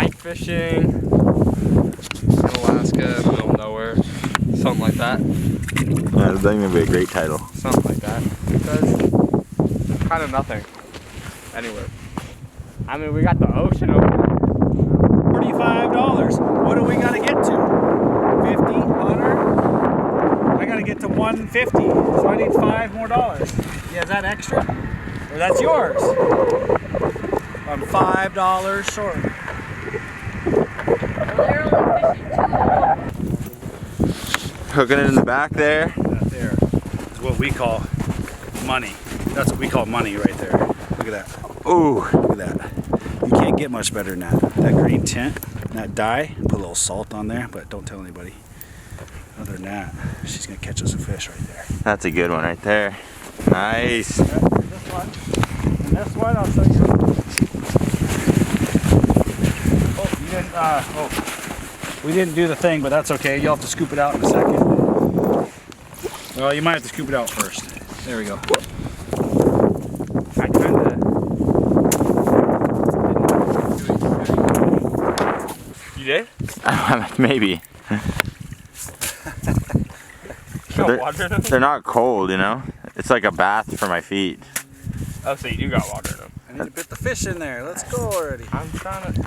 night fishing in Alaska, in the middle of nowhere, something like that. Yeah, that'd even be a great title. Something like that, because kind of nothing anywhere. I mean, we got the ocean over there. $45. What do we gotta get to? 50, 100? I gotta get to 150, so I need $5 more. Yeah, is that extra? Or that's yours? I'm $5 short. Hooking it in the back there. That there is what we call money. That's what we call money right there. Look at that. Ooh, Look at that. You can't get much better than that. That green tint, that dye, put a little salt on there, but don't tell anybody. Other than that, she's gonna catch us a fish right there. that's a good one right there. Nice. This one. And this one, I'll show you. Oh, you didn't, we didn't do the thing, but that's okay. You'll have to scoop it out in a second. Well, you might have to scoop it out first. There we go. I kind of. You did? Maybe. Got water in them? They're not cold, you know? It's like a bath for my feet. Oh, so you do got water in them. I need to put the fish in there. Let's go already. I'm trying to.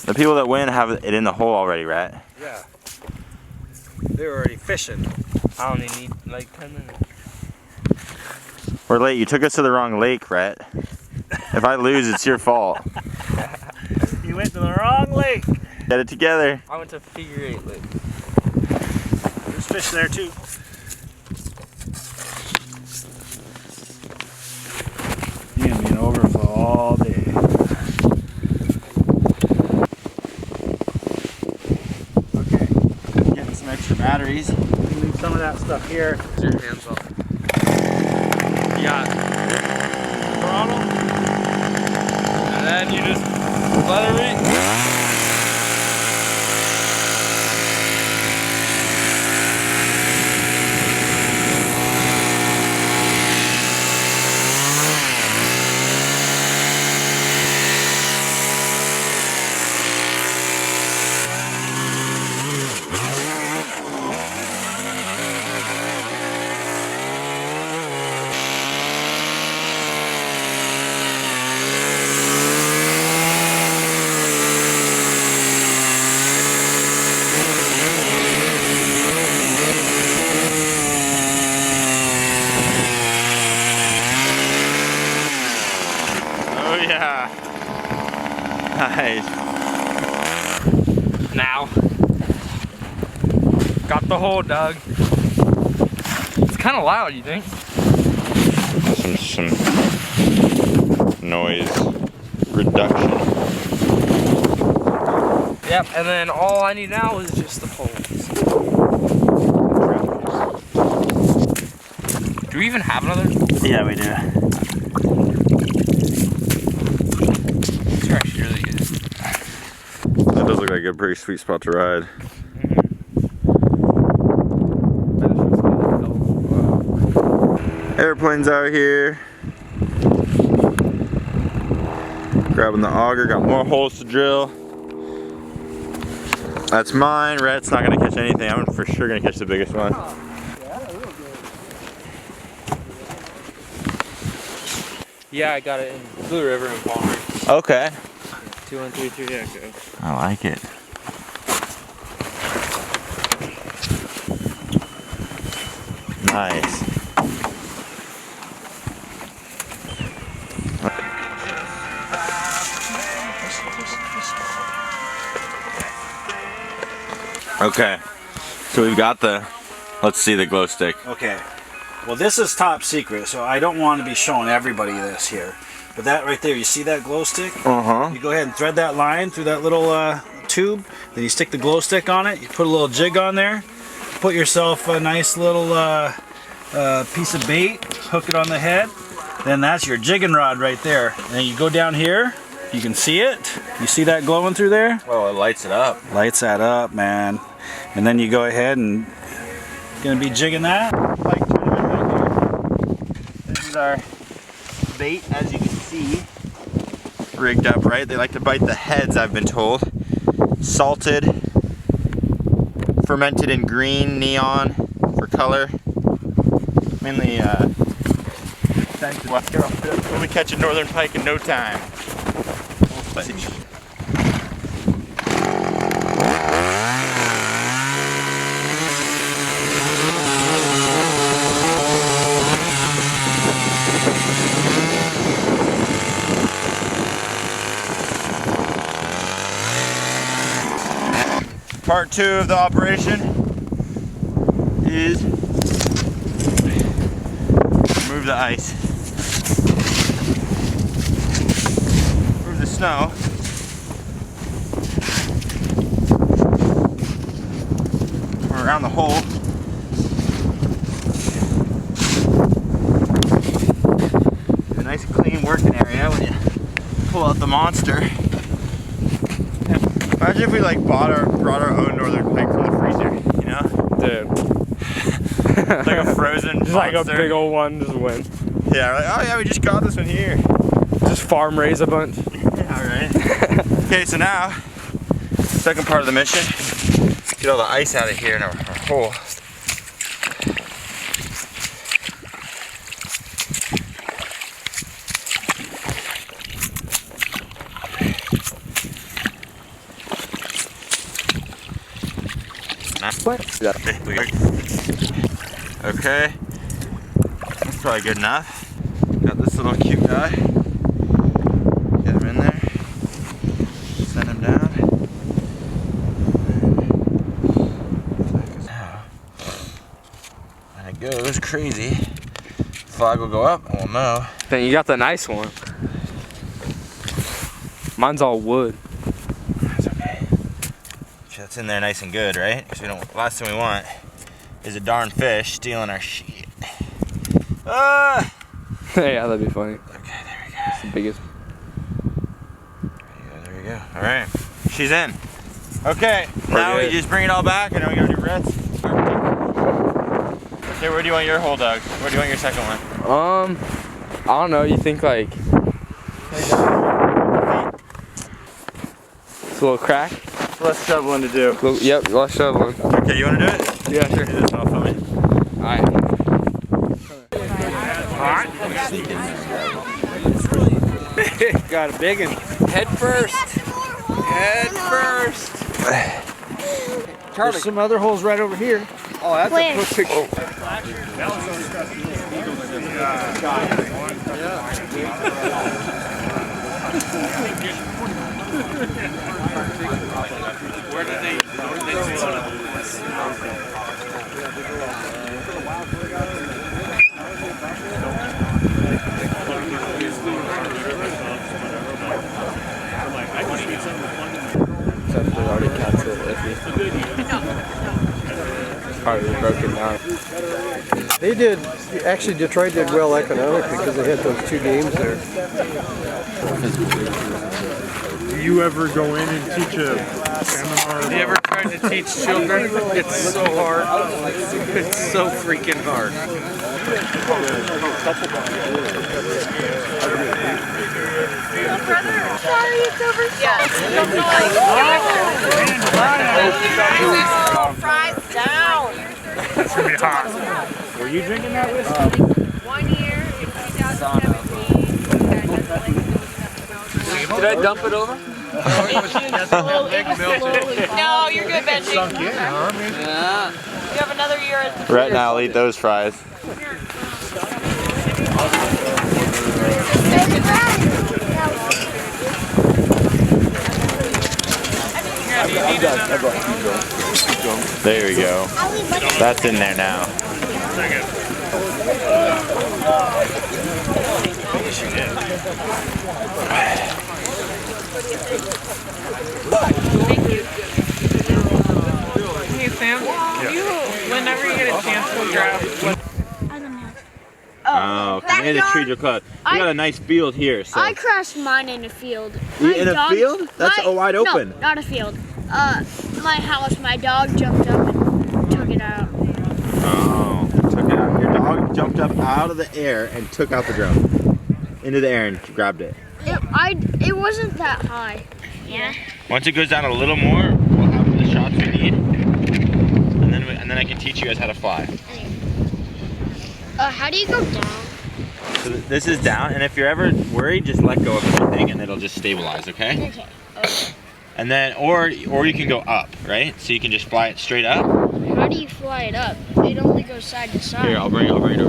The people that win have it in the hole already, right? Yeah. They're already fishing. I only need like 10 minutes. We're late. You took us to the wrong lake, Rhett. If I lose, it's your fault. You went to the wrong lake. Get it together. I went to Figure 8 Lake. There's fish there too. You're gonna be an overflow all day. Okay, Getting some extra batteries. leave some of that stuff here. Get your hands off. You got the throttle, and then you just let it read. Oh yeah. Nice. Now, got the hole dug. It's kind of loud, you think? Some noise reduction. Yep, and then all I need now is just the poles. Do we even have another? Yeah, we do. These are actually really good. That does look like a pretty sweet spot to ride. Airplanes out here. Grabbing the auger, got more holes to drill. That's mine. Rhett's not gonna catch anything. I'm for sure gonna catch the biggest one. Yeah, I got it in Blue River in Palmer. Okay. 2132 Echo. I like it. Nice. Okay, so we've got the, let's see the glow stick. Okay. Well, this is top secret, so I don't want to be showing everybody this here. But that right there, you see that glow stick? Uh-huh. You go ahead and thread that line through that little tube. Then you stick the glow stick on it. You put a little jig on there. Put yourself a nice little piece of bait. Hook it on the head. Then that's your jigging rod right there. And then you go down here. You can see it. You see that glowing through there? Oh, it lights it up. Lights that up, man. And then you go ahead and gonna be jigging that. Pike tournament right here. This is our bait, as you can see. rigged up right. They like to bite the heads, I've been told. Salted, fermented in green, neon for color. Mainly, we'll be catching northern pike in no time. Part 2 of the operation is remove the ice, remove the snow, around the hole. A nice clean working area when you pull out the monster. Imagine if we like brought our own northern pike from the freezer, you know? Dude. Like a frozen just monster. like a big old one, just win. Yeah, like, oh yeah, we just got this one here. Just farm raise a bunch. Alright. Okay, so now, second part of the mission. Get all the ice out of here in our hole. What? Okay, that's probably good enough. Got this little cute guy. Get him in there. Send him down. When it goes crazy, flag will go up and we'll know. Then you got the nice one. Mine's all wood. That's okay. That's in there nice and good, right? Because we don't. Last thing we want is a darn fish stealing our shit. Ah! Yeah, that'd be funny. Okay, there we go. It's the biggest. There we go. All right, she's in. Okay, now good. we just bring it all back, and then we gotta do reds. Okay, where do you want your hole dug? Where do you want your second one? I don't know. You think like it's a little crack? Less shoveling to do. Yep, less shoveling. Okay, you wanna do it? Yeah, sure. Do this and I'll film it. All right. Got a big one. Head first. Head first. There's some other holes right over here. Oh, that's Where? a good picture. Where did they already canceled iffy. It's probably broken down. They did, actually Detroit did well economically because they had those 2 games there. Do you ever go in and teach a seminar? Have you ever tried to teach children? It's so hard. It's so freaking hard. Sorry, it's over. Fries down. It's gonna be hot. Were you drinking that whiskey? 1 year in 2017. Did I dump it over? No, you're good, Benji. Yeah. You have another year at the Rhett and I'll eat those fries. There we go. That's in there now. Hey Sam, you, whenever you get a chance to grab Oh, okay. The trees are close. We got a nice field here. So. I crashed mine in a field. In a field? That's wide open. No, not a field. My house, my dog jumped up and took it out. Oh, took it out. Your dog jumped up out of the air and took out the drone. Into the air and grabbed it. It wasn't that high. Yeah. Once it goes down a little more, we'll have the shots we need, and then I can teach you guys how to fly. How do you go down? So this is down, and if you're ever worried, just let go of everything, and it'll just stabilize. Okay. Okay. And then, or you can go up, right? So you can just fly it straight up. How do you fly it up? It only goes side to side. Here, I'll bring it over here.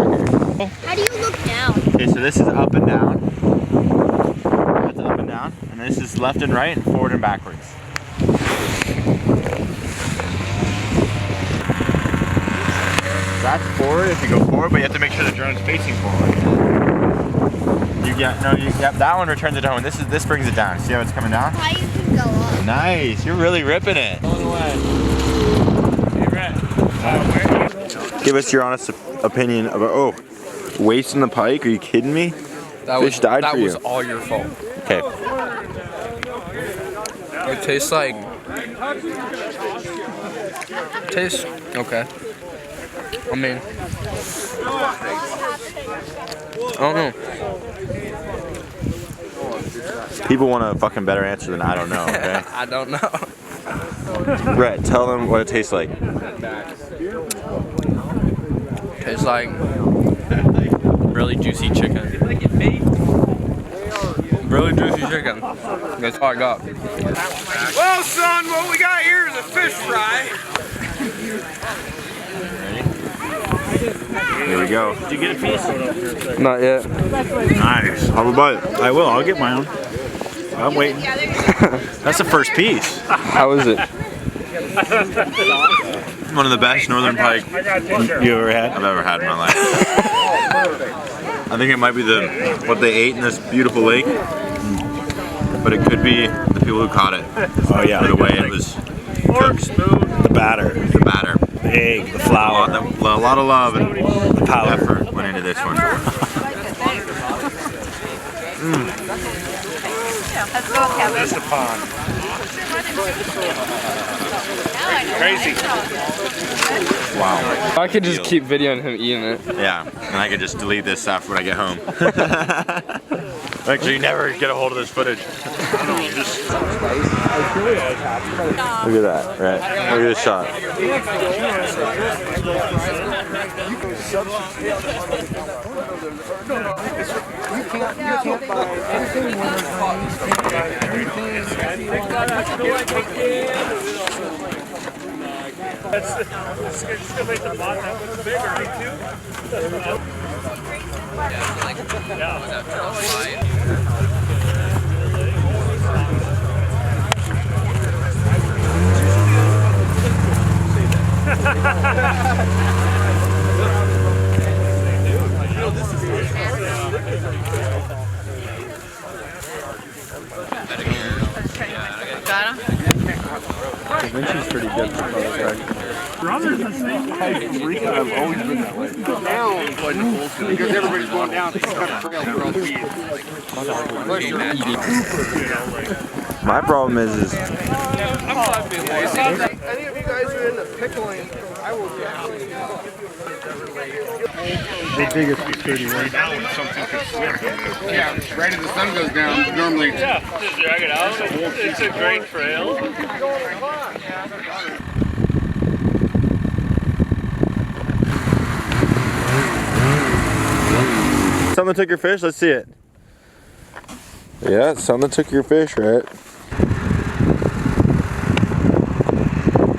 How do you look down? Okay, so this is up and down. That's up and down, and this is left and right, and forward and backwards. That's forward if you go forward, but you have to make sure the drone's facing forward. That one returns it down. This brings it down. See how it's coming down? How you can go up? Nice, you're really ripping it. Give us your honest opinion about wasting the pike. Are you kidding me? Fish died for you. That was all your fault. Okay. It tastes like. Tastes okay. I mean, I don't know. People want a fucking better answer than I don't know, okay? I don't know. Brett, tell them what it tastes like. Tastes like really juicy chicken. Really juicy chicken. That's all I got. Well, son, what we got here is a fish fry. Here we go. Did you get a piece? Not yet. Nice. Have a bite. I will. I'll get my own. I'm waiting. That's the first piece. How is it? One of the best northern pike You ever had? I've ever had in my life. I think it might be what they ate in this beautiful lake, but it could be the people who caught it. Oh yeah. Or the way it was cooked. The batter, The batter. the egg, the flour, A lot of love and the powder. effort went into this one. Just a pond. Crazy. Wow. I could just keep videoing him eating it. Yeah, and I could just delete this stuff when I get home. Make sure you never get a hold of this footage. Look at that, right? Look at this shot. It's gonna make the pot that much bigger, too. Got him? Vinci's pretty good for photography. Brothers and same type of reef have always been that way. Down, because everybody's going down. It's kind of trail for all feet. My problem is I think if you guys are into pickling, I will definitely. They dig us for 31. Now when something could slip. Yeah, right as the sun goes down, normally. Yeah, just drag it out. It's a great trail. someone took your fish. Let's see it. Yeah, someone took your fish, right?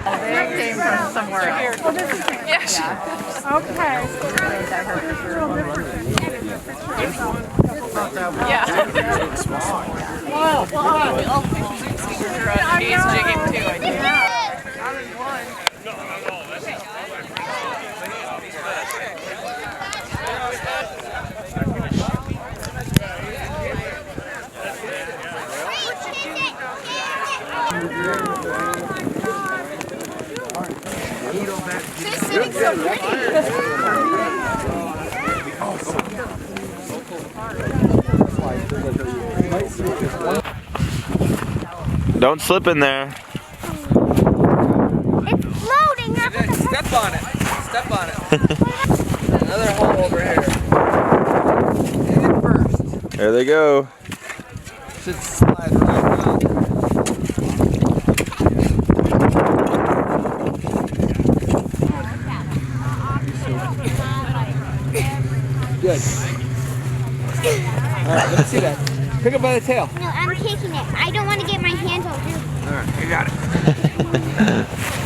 That came from somewhere else. Yes. Okay. Yeah. He's jigging too, I think. She's sitting so pretty. Don't slip in there. It's floating. Step on it. Step on it. Another hole over here. Hit it first. There they go. Should slide right down. Good. Alright, let me see that. Pick it by the tail. No, I'm kicking it. I don't want to get my hands all dirty. Alright, you got it.